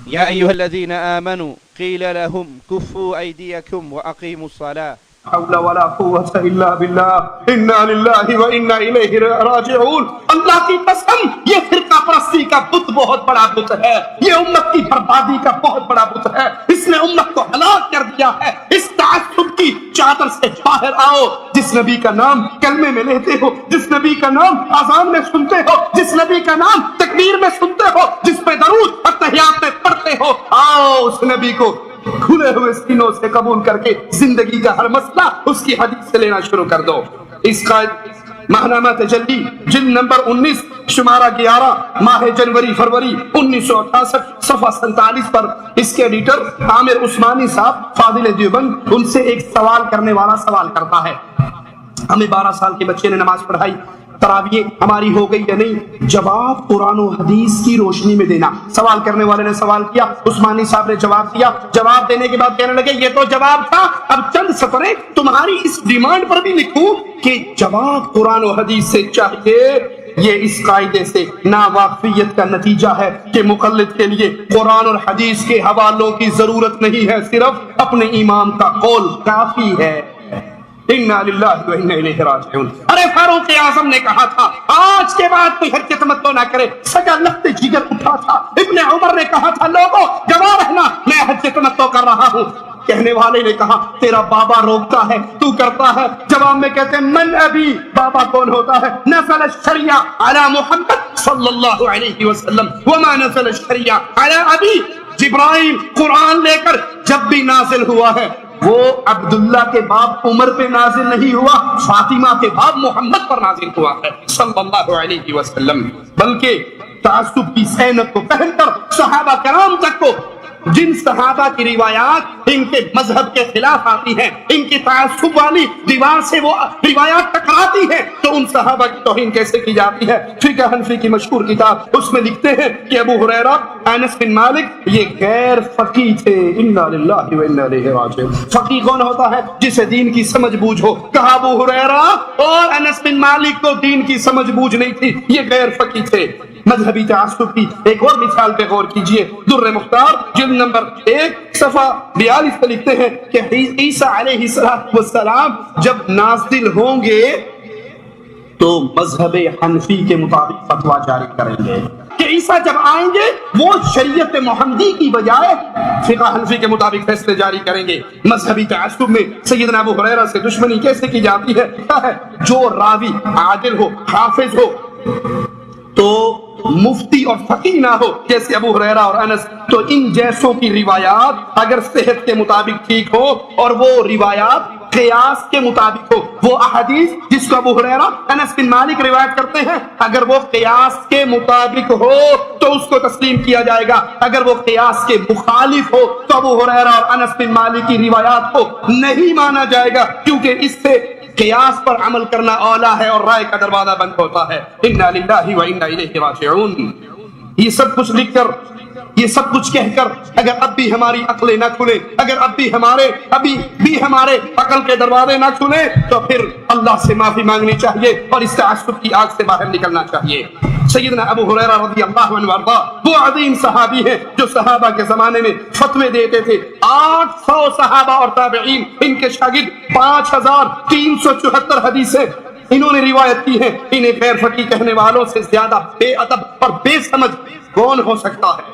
یا ایھا الذین آمنوا قیل لهم کفوا ایدیکم واقیموا الصلاة حول ولا قوة الا باللہ انا للہ وانا الیہ راجعون۔ اللہ کی قسم یہ فرقہ پرستی کا بت بہت بڑا بت ہے، یہ امت کی بربادی کا بہت بڑا بت ہے، اس نے امت کو ہلاک کر دیا ہے۔ اس تعصب کی چادر سے باہر آؤ، جس نبی کا نام کلمے میں لیتے ہو، جس نبی کا نام اذان میں سنتے ہو، جس نبی کا نام تکبیر میں سنتے ہو، جس پہ درود اور تحیات میں پڑھتے ہو، آؤ اس نبی کو کھلے ہوئے سینوں سے قبول کر کے زندگی کا ہر مسئلہ اس کی حدیث سے لینا شروع کر دو۔ اس کا ماہنامہ تجلی جلد نمبر 19 شمارہ 11 ماہ جنوری فروری 1968 صفحہ 47 پر اس کے ایڈیٹر عامر عثمانی صاحب فاضل دیوبند ان سے ایک سوال کرنے والا سوال کرتا ہے، ہمیں 12 سال کے بچے نے نماز پڑھائی، تراویح ہماری ہو گئی یا نہیں؟ جواب قرآن و حدیث کی روشنی میں دینا۔ سوال کرنے والے نے سوال کیا، عثمانی صاحب نے جواب دیا، جواب دینے کے بعد کہنے لگے یہ تو جواب تھا، اب چند سطریں تمہاری اس ڈیمانڈ پر بھی لکھوں کہ جواب قرآن و حدیث سے چاہیے۔ یہ اس قاعدے سے ناواقفیت کا نتیجہ ہے کہ مقلد کے لیے قرآن اور حدیث کے حوالوں کی ضرورت نہیں ہے، صرف اپنے امام کا قول کافی ہے۔ انا للہ و انا الیہ راجعون۔ ارے فاروق اعظم نے کہا تھا آج کے بعد کوئی حج تمتع نہ کرے، سجا لخت جگر اٹھا تھا۔ ابن عمر نے کہا تھا لوگوں گواہ رہنا میں حج تمتع کر رہا ہوں۔ کہنے والے نے کہا تیرا بابا روکتا ہے تو کرتا ہے، جواب میں کہتے ہیں من ابی، بابا کون ہوتا ہے؟ نزل الشریعہ علی محمد صلی اللہ علیہ وسلم وما نزل الشریعہ علی ابی، جبرائیل قرآن لے کر جب بھی نازل ہوا ہے وہ عبداللہ کے باپ عمر پہ نازل نہیں ہوا، فاطمہ کے باپ محمد پر نازل ہوا ہے صلی اللہ علیہ وسلم، بلکہ تعصب کی سینت کو پہن کر صحابہ کرام تک کو جن صحابہ کی روایات ان کے مذہب کے خلاف آتی ہیں، ان کی تعصب والی دیوار سے وہ روایات ٹکراتی ہیں، تو ان صحابہ کی توہین کیسے کی جاتی ہے؟ فقہ حنفی کی مشہور کتاب اس میں لکھتے ہیں کہ ابو ہریرہ انس بن مالک یہ غیر فقیہ تھے۔ انا للہ و انا الیہ راجعون۔ فقیہ کون ہوتا ہے؟ جسے دین کی سمجھ بوجھ ہو۔ کہا ابو ہریرہ اور انس بن مالک کو دین کی سمجھ بوجھ نہیں تھی، یہ غیر فقیہ تھے۔ مذہبی تعصب کی ایک اور مثال پہ غور کیجئے، در مختار جلد نمبر 1 صفحہ 42 پہ لکھتے ہیں کہ عیسیٰ علیہ السلام جب نازل ہوں گے تو مذہب حنفی کے مطابق فتویٰ جاری کریں گے، کہ عیسیٰ جب آئیں گے وہ شریعت محمدی کی بجائے فقہ حنفی کے مطابق فیصلے جاری کریں گے۔ مذہبی تعصب میں سیدنا ابو ہریرہ سے دشمنی کیسے کی جاتی ہے؟ کیا ہے؟ جو راوی عادل ہو، حافظ ہو تو مفتی اور فقیہ نہ ہو جیسے ابو ہریرہ اور انس، تو ان جیسوں کی روایات اگر صحت کے مطابق ٹھیک ہو اور وہ روایات قیاس کے مطابق ہو، وہ احادیث جس کو ابو ہریرہ انس بن مالک روایت کرتے ہیں اگر وہ قیاس کے مطابق ہو تو اس کو تسلیم کیا جائے گا، اگر وہ قیاس کے مخالف ہو تو ابو ہریرہ اور انس بن مالک کی روایات کو نہیں مانا جائے گا، کیونکہ اس سے قیاس پر عمل کرنا اولا ہے اور رائے کا دروازہ بند ہوتا ہے۔ انا للہ و انا الیہ راجعون۔ یہ سب کچھ لکھ کر، یہ سب کچھ کہہ کر اگر اب بھی ہماری عقلیں نہ کھلیں، اگر ابھی بھی ہمارے عقل کے دروازے نہ کھلیں تو پھر اللہ سے معافی مانگنی چاہیے اور اس تعصب کی آگ سے باہر نکلنا چاہیے۔ سیدنا ابو ہریرہ رضی اللہ عنہ وارضا وہ عظیم صحابی ہیں جو صحابہ کے زمانے میں فتوے دیتے تھے۔ 800 صحابہ اور تابعین ان کے شاگرد، 5374 حدیثیں انہوں نے روایت کی ہیں۔ انہیں غیر فقیہ کہنے والوں سے زیادہ بے ادب اور بے سمجھ کون ہو سکتا ہے؟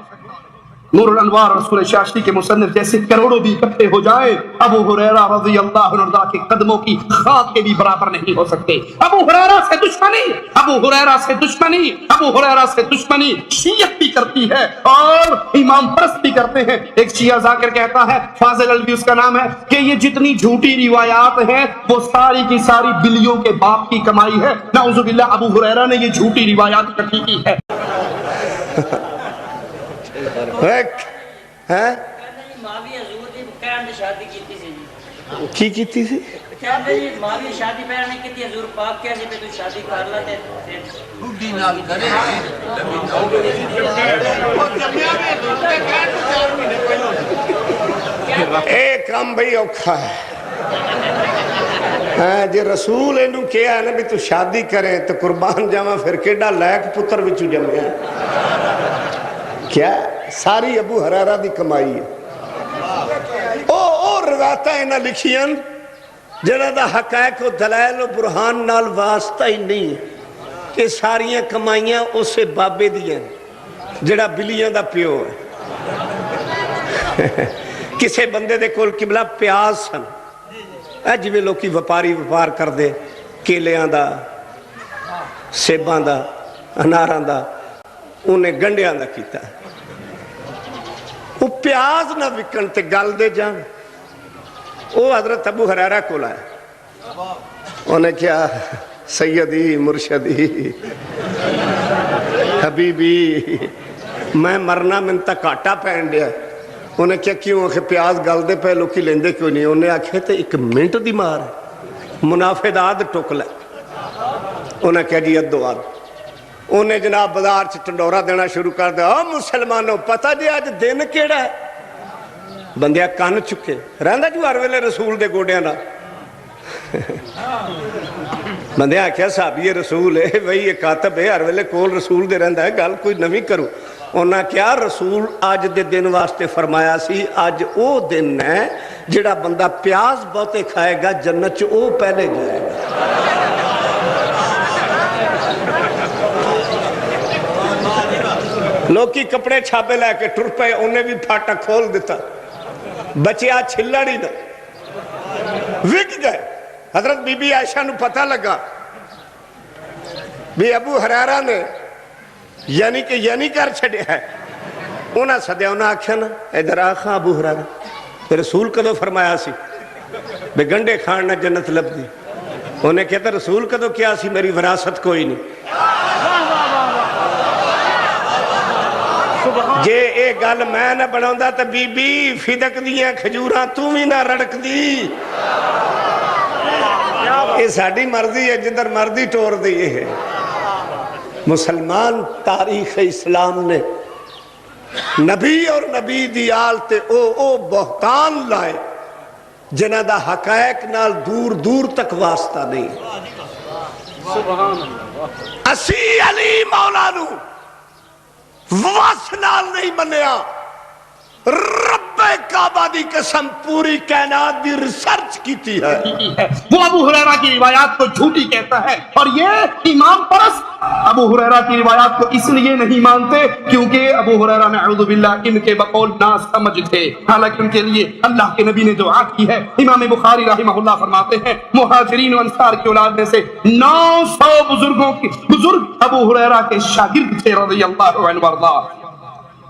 نور الانوار رسول شاشی کے مصنف جیسے کروڑوں بھی اکٹھے ہو جائے ابو ہریرہ رضی اللہ عنہ کے قدموں کی خاک کے بھی برابر نہیں ہو سکتے. ابو ہریرہ سے دشمنی، ابو ہریرہ سے دشمنی، ابو ہریرہ سے دشمنی شیعت بھی کرتی ہے اور امام پرست بھی کرتے ہیں. ایک شیعہ ذاکر کہتا ہے، فاضل الوی اس کا نام ہے، کہ یہ جتنی جھوٹی روایات ہیں وہ ساری کی ساری بلیوں کے باپ کی کمائی ہے. نعوذ باللہ ابو ہریرہ نے یہ جھوٹی روایات اکٹھی کی ہے. کی کیتی سی ماوی شادی پہلے نہیں کیتی حضور پاک کیا سی پہ تو شادی کر لاتے بڈھی نال کرے اے کام بھئی اوکھا ہے. جی رسول اینو کیا ہے نا بھی تو شادی کریں تو قربان جاواں پھر کیڈا لائق پتر وچوں جمیا کیا ساری ابو ہریرہ دی کمائی ہے. او روایتاں انہاں لکھیاں جنہاں دا حقائق و دلائل و برہان نال واسطہ ہی نہیں ہے کہ ساریاں کمائیاں اسے بابے دیاں جڑا بلیاں دا پیو ہے. کسے بندے دے کول قبلہ پیاز سن اج بھی لوکی وپاری وپار کر دے کیلیاں دا سیباں دا اناراں دا انہیں گنڈیاں دا کیتا ہے. وہ پیاز نہ وکن تے گل دے جان. وہ حضرت ابو ہریرہ کو لائے انہیں کیا سیدی مرشدی حبیبی میں مرنا من تک کاٹا پہن دیا. انہیں کیا کیوں کہ پیاز گل دے پہ لوکی لیندے کیوں نہیں. انہیں آکھے تے ایک منٹ دی مار منافع داد ٹوک لے. انہیں کیا جی ادو آد. انہیں جناب بازار چ ٹنڈورا دینا شروع کر دیا. مسلمانوں پتہ جی آج دن کیڑا ہے. بندیا کان چکے رہندا جو ہر ویلے رسول دے گوڑیاں نا. بندیا کیا صحابی رسول ہے بھئی یہ کاتب ہے ہر ویلے کول رسول دے رہندا ہے گل کوئی نویں کرو. انہاں کیا رسول آج دے دن واسطے فرمایا سی آج او دن ہے جڑا بندہ پیاز بہتے کھائے گا جنت چ او پہلے جائے گا. لوکی کپڑے چھاپے لے کے ٹر پے انہیں بھی پھاٹا کھول دیتا بچیا چھلڑی نہ وک گئے. حضرت بی بی عائشہ نو پتہ لگا بھی ابو ہریرہ نے یعنی کر چھڑیا ہے. انہاں سدیا انہاں آکھیا نا ادھر آخا ابو ہریرہ رسول کدو فرمایا سی بے گنڈے کھان نہ جنت لب دی. انہیں کہتا رسول کدو کیا سی میری وراثت کوئی نہیں. جے اے گل میں نہ بناوندا تے بی بی فدق دیاں کھجوراں تو بھی نہ رڑک دی. یہ ساڑی مرضی ہے جدھر مرضی ٹور دیئے ہے. مسلمان تاریخ اسلام نے نبی اور نبی دی آل تے او بہتان لائے جنہ دا حقائق نال دور دور تک واسطہ نہیں. اسی علی مولانو واسنال نہیں منیا. رب کعبہ دی قسم پوری کائنات دی ریسرچ کیتی ہے. وہ ابو ہریرہ کی روایات کو جھوٹی کہتا ہے اور یہ امام پرست ابو ہریرہ کی روایات کو اس لیے نہیں مانتے کیونکہ ابو ہریرہ نعوذ باللہ ان کے بقول ناسمجھ تھے. حالانکہ ان کے لیے اللہ کے نبی نے دعا کی ہے. امام بخاری رحمہ اللہ فرماتے ہیں مہاجرین و انصار کی اولاد میں سے 900 بزرگ ابو ہریرہ کے شاگرد تھے رضی اللہ عنہ وارضاہ.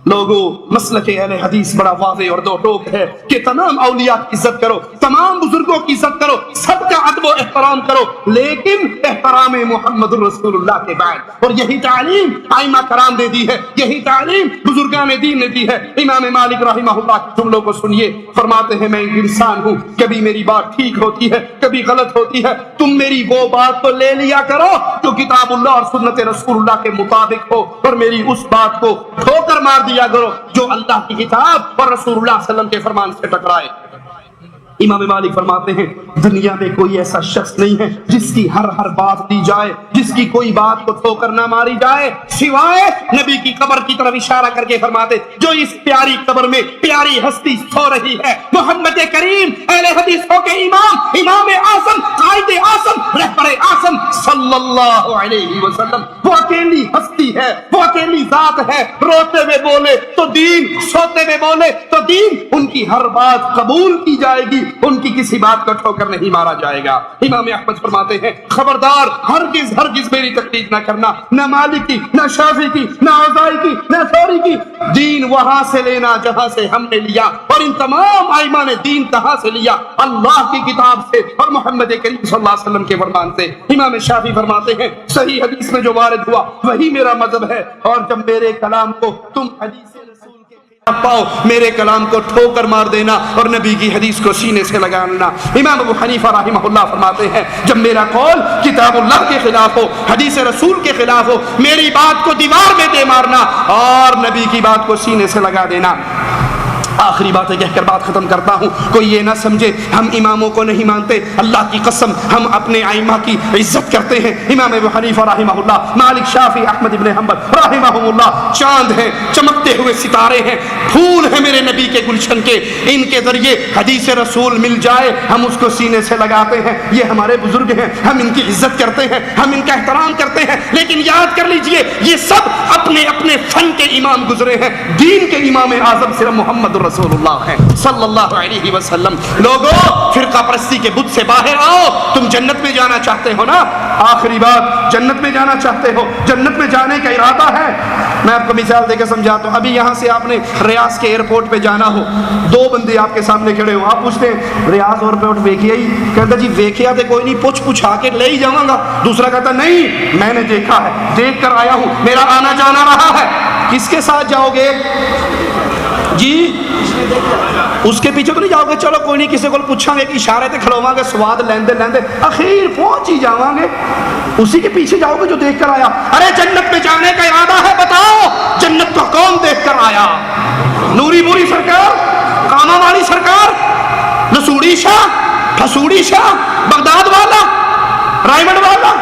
لوگوں مسلک اہل حدیث بڑا واضح اور دو ٹوک ہے کہ تمام اولیاء کی عزت کرو، تمام بزرگوں کی عزت کرو، سب کا ادب و احترام کرو، لیکن احترام محمد رسول اللہ کے بعد. اور یہی تعلیم ائمہ کرام نے دی ہے، یہی تعلیم بزرگان دین نے دی ہے. امام مالک رحمہ اللہ کے جملوں کو سنیے. فرماتے ہیں میں ایک انسان ہوں، کبھی میری بات ٹھیک ہوتی ہے کبھی غلط ہوتی ہے. تم میری وہ بات تو لے لیا کرو جو کتاب اللہ اور سنت رسول اللہ کے مطابق ہو، اور میری اس بات کو ٹھوکر مار دیا کرو جو اللہ کی کتاب اور رسول اللہ صلی اللہ علیہ وسلم کے فرمان سے ٹکرائے. امام مالک فرماتے ہیں دنیا میں کوئی ایسا شخص نہیں ہے جس کی ہر بات دی جائے، جس کی کوئی بات کو ٹھوکر نہ ماری جائے، سوائے نبی کی قبر کی طرف اشارہ کر کے فرماتے جو اس پیاری قبر میں پیاری ہستی سو رہی ہے، محمد کریم اہل حدیثوں کے امام اعظم، قائد اعظم، رہبر اعظم صلی اللہ علیہ وسلم، وہ اکیلی ہستی ہے، وہ اکیلی ذات ہے، روتے ہوئے بولے تو دین، سوتے ہوئے بولے تو دین، ان کی ہر بات قبول کی جائے گی، ان کی کسی بات کو ٹھوکر نہیں مارا جائے گا۔ امام احمد فرماتے ہیں خبردار ہرگز میری تقلید نہ کرنا، نہ مالک کی، نہ شافعی کی، نہ اوزاعی کی، نہ ثوری کی، دین وہاں سے لینا جہاں سے ہم نے لیا، اور ان تمام ائمہ نے دین کہاں سے لیا؟ اللہ کی کتاب سے اور محمد کریم صلی اللہ علیہ وسلم کے فرمان سے۔ امام شافعی فرماتے ہیں صحیح حدیث میں جو وارد ہوا وہی میرا مذہب ہے، اور جب میرے کلام کو تم حدیث پاؤ میرے کلام کو ٹھوکر مار دینا اور نبی کی حدیث کو سینے سے لگا لینا۔ امام ابو حنیفہ رحمہ اللہ فرماتے ہیں جب میرا قول کتاب اللہ کے خلاف ہو، حدیث رسول کے خلاف ہو، میری بات کو دیوار میں دے مارنا اور نبی کی بات کو سینے سے لگا دینا۔ آخری باتیں کہہ کر بات ختم کرتا ہوں، کوئی یہ نہ سمجھے ہم اماموں کو نہیں مانتے، اللہ کی قسم ہم اپنے ائمہ کی عزت کرتے ہیں۔ امام ابو حنیفہ رحمہ اللہ، مالک، شافعی، احمد ابن حنبل رحمہم اللہ چاند ہیں، چمکتے ہوئے ستارے ہیں، پھول ہیں میرے نبی کے گلشن کے، ان کے ذریعے حدیث رسول مل جائے ہم اس کو سینے سے لگاتے ہیں۔ یہ ہمارے بزرگ ہیں، ہم ان کی عزت کرتے ہیں، ہم ان کا احترام کرتے ہیں، لیکن یاد کر لیجئے یہ سب اپنے اپنے فن کے امام گزرے ہیں، دین کے امام اعظم صرف محمد رسول اللہ ہے صلی اللہ علیہ وسلم۔ لوگوں فرقہ پرستی کے بت سے باہر آؤ، تم جنت میں جانا چاہتے ہو نا؟ آخری بات، جنت میں جانا چاہتے ہو، جنت میں جانے کا ارادہ ہے؟ میں آپ کو مثال دے کے سمجھاتا ہوں۔ ابھی یہاں سے آپ نے ریاض کے ایئرپورٹ پہ جانا ہو، دو بندے آپ کے سامنے کھڑے ہو، آپ پوچھتے ہیں ریاض ایئرپورٹ ویکھیا ہی؟ کہتا جی ویکھیا تے کوئی نہیں، پوچھا کے لے ہی جاؤں گا۔ دوسرا کہتا نہیں میں نے دیکھا ہے، دیکھ کر آیا ہوں، میرا آنا جانا رہا ہے۔ کس کے ساتھ جاؤ گے جی؟ اس کے پیچھے تو نہیں جاؤ گے چلو کوئی نہیں کسی کو پوچھاں گے کہ اشارے تے کھڑواں گے، سواد لیندے اخیر پہنچ ہی جاواں گے، اسی کے پیچھے جاؤ گے جو دیکھ کر آیا۔ ارے جنت میں جانے کا ارادہ ہے، بتاؤ جنت کو کون دیکھ کر آیا؟ نوری بوری سرکار، کاما والی سرکار، نسوڑی شاہ، پھسوڑی شاہ، بغداد والا، رائمنڈ والا،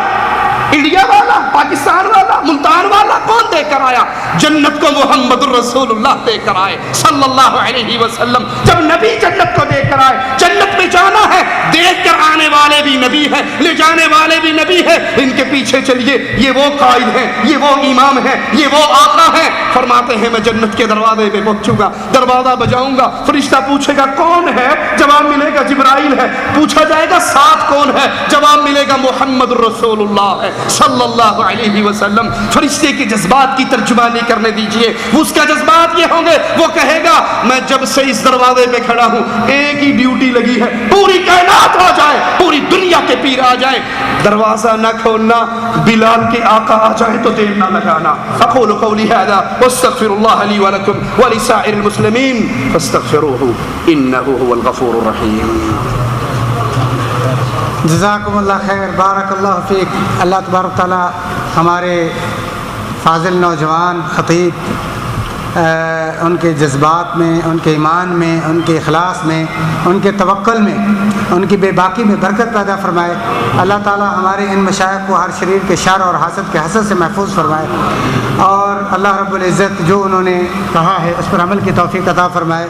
انڈیا والا، پاکستان والا، ملتان والا، کون دیکھ کر آیا؟ جنت کو محمد الرسول اللہ دیکھ کر آئے صلی اللہ علیہ وسلم۔ جب نبی جنت کو دیکھ کر آئے، جنت میں جانا ہے، دیکھ کر آنے والے بھی نبی ہیں، لے جانے والے بھی نبی ہیں، ان کے پیچھے چلیے، یہ وہ قائد ہیں، یہ وہ امام ہیں، یہ وہ آقا ہیں۔ فرماتے ہیں میں جنت کے دروازے پہ پہنچوں گا، دروازہ بجاؤں گا، فرشتہ پوچھے گا کون ہے؟ جواب ملے گا جبرائیل ہے۔ پوچھا جائے گا ساتھ کون ہے؟ جواب ملے گا محمد الرسول اللہ ہے صلی اللہ علیہ وسلم۔ فرشتے کے جذبات کی ترجمانی کرنے دیجئے، اس کا جذبات یہ ہوں گے، وہ کہے گا میں جب سے اس دروازے پہ کھڑا ہوں ایک ہی ڈیوٹی لگی ہے، پوری کائنات آ جائے، پوری دنیا کے پیر آ جائیں، دروازہ نہ کھولنا، بلال کے آقا آ جائے تو دیر نہ لگانا۔ اقول قولی ھذا واستغفر اللہ لی ولکم ولسائر المسلمین فاستغفروہ انہ هو الغفور الرحیم۔ جزاکم اللہ خیر، بارک اللہ فیک۔ اللہ تبارک تعالیٰ ہمارے فاضل نوجوان خطیب ان کے جذبات میں، ان کے ایمان میں، ان کے اخلاص میں، ان کے توکل میں، ان کی بے باکی میں برکت پیدا فرمائے۔ اللہ تعالیٰ ہمارے ان مشائخ کو ہر شریر کے شر اور حسد کے حسد سے محفوظ فرمائے، اور اللہ رب العزت جو انہوں نے کہا ہے اس پر عمل کی توفیق عطا فرمائے۔